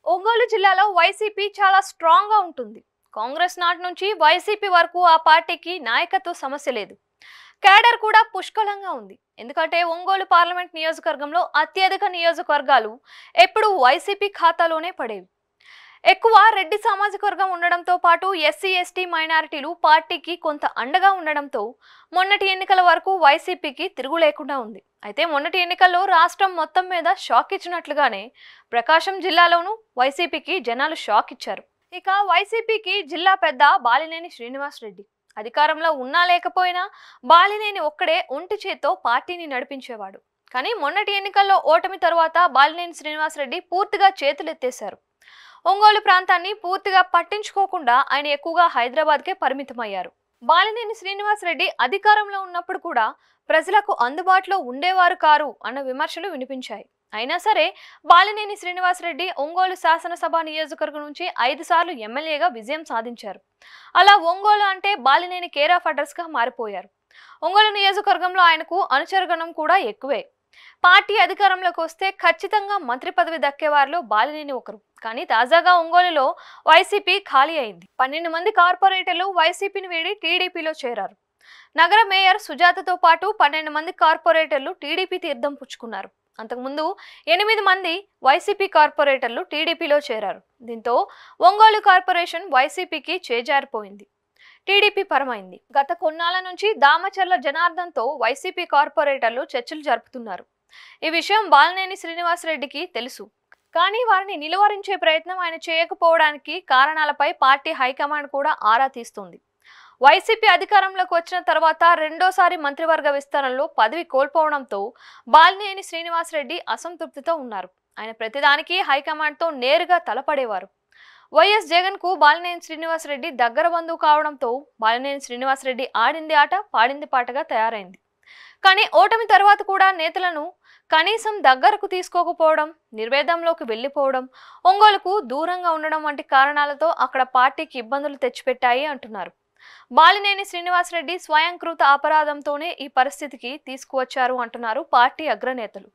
ఒంగోలు జిల్లాలో వైసీపీ చాలా స్ట్రాంగ్ గా ఉంటుంది. కాంగ్రెస్ నాటి నుంచి వైసీపీ వరకు ఆ పార్టీకి నాయకత్వ సమస్య లేదు. క్యాడర్ కూడా పుష్కలంగా ఉంది. ఎందుకంటే ఒంగోలు పార్లమెంట్ నియోజకవర్గంలో అత్యధిక నియోజకవర్గాలు ఎప్పుడు వైసీపీ ఖాతాలోనే పడేవి. ఎక్కువ రెడ్డి సామాజిక వర్గం ఉండడంతో పాటు ఎస్సీ ఎస్టీ మైనారిటీలు పార్టీకి కొంత అండగా ఉండడంతో మొన్నటి ఎన్నికల వరకు వైసీపీకి తిరుగు లేకుండా ఉంది. అయితే మొన్నటి ఎన్నికల్లో రాష్ట్రం మొత్తం మీద షాక్ ఇచ్చినట్లుగానే ప్రకాశం జిల్లాలోనూ వైసీపీకి జనాలు షాక్ ఇచ్చారు. ఇక వైసీపీకి జిల్లా పెద్ద బాలినేని శ్రీనివాస్ రెడ్డి. అధికారంలో ఉన్నా లేకపోయినా బాలినేని ఒక్కడే ఒంటి చేత్తో పార్టీని నడిపించేవాడు. కానీ మొన్నటి ఎన్నికల్లో ఓటమి తర్వాత బాలినేని శ్రీనివాస్ రెడ్డి పూర్తిగా చేతులెత్తేశారు. ఒంగోలు ప్రాంతాన్ని పూర్తిగా పట్టించుకోకుండా ఆయన ఎక్కువగా హైదరాబాద్కే పరిమితమయ్యారు. బాలినేని శ్రీనివాస్ రెడ్డి అధికారంలో ఉన్నప్పుడు కూడా ప్రజలకు అందుబాటులో ఉండేవారు కారు అన్న విమర్శలు వినిపించాయి. అయినా సరే బాలినేని శ్రీనివాస్ రెడ్డి ఒంగోలు శాసనసభ నియోజకవర్గం నుంచి 5 సార్లు ఎమ్మెల్యేగా విజయం సాధించారు. అలా ఒంగోలు అంటే బాలినేని కేర్ ఆఫ్ అడ్రస్ గా మారిపోయారు. ఒంగోలు నియోజకవర్గంలో ఆయనకు అనుచరగణం కూడా ఎక్కువే. పార్టీ అధికారంలోకి వస్తే ఖచ్చితంగా మంత్రి పదవి దక్కేవారిలో బాలినేని ఒకరు. కానీ తాజాగా ఒంగోలులో వైసీపీ ఖాళీ అయింది. 12 మంది కార్పొరేటర్లు వైసీపీని వీడి టీడీపీలో చేరారు. నగర మేయర్ సుజాతతో పాటు 12 మంది కార్పొరేటర్లు టీడీపీ తీర్థం పుచ్చుకున్నారు. అంతకుముందు 8 మంది వైసీపీ కార్పొరేటర్లు టీడీపీలో చేరారు. దీంతో ఒంగోలు కార్పొరేషన్ వైసీపీకి చేజారిపోయింది, టీడీపీ పరమైంది. గత కొన్నాళ్ల నుంచి దామచర్ల జనార్దన్తో వైసీపీ కార్పొరేటర్లు చర్చలు జరుపుతున్నారు. ఈ విషయం బాలినేని శ్రీనివాస్ రెడ్డికి తెలుసు. కానీ వారిని నిలువరించే ప్రయత్నం ఆయన చేయకపోవడానికి కారణాలపై పార్టీ హైకమాండ్ కూడా ఆరా తీస్తుంది. వైసీపీ అధికారంలోకి వచ్చిన తర్వాత రెండోసారి మంత్రివర్గ విస్తరణలో పదవి కోల్పోవడంతో బాలినేని శ్రీనివాస్ రెడ్డి అసంతృప్తితో ఉన్నారు. ఆయన ప్రతిదానికి హైకమాండ్తో నేరుగా తలపడేవారు. వైఎస్ జగన్ కు బాలినేని శ్రీనివాస్ రెడ్డి దగ్గర బంధువు కావడంతో బాలినేని శ్రీనివాస్ రెడ్డి ఆడింది ఆట పాడింది పాటగా తయారైంది. కానీ ఓటమి తర్వాత కూడా నేతలను కనీసం దగ్గరకు తీసుకోకపోవడం, నిర్వేదంలోకి వెళ్లిపోవడం, ఒంగోలుకు దూరంగా ఉండడం వంటి కారణాలతో అక్కడ పార్టీకి ఇబ్బందులు తెచ్చిపెట్టాయి అంటున్నారు. బాలినేని శ్రీనివాస్ రెడ్డి స్వయంకృత అపరాధంతోనే ఈ పరిస్థితికి తీసుకువచ్చారు అంటున్నారు పార్టీ అగ్రనేతలు.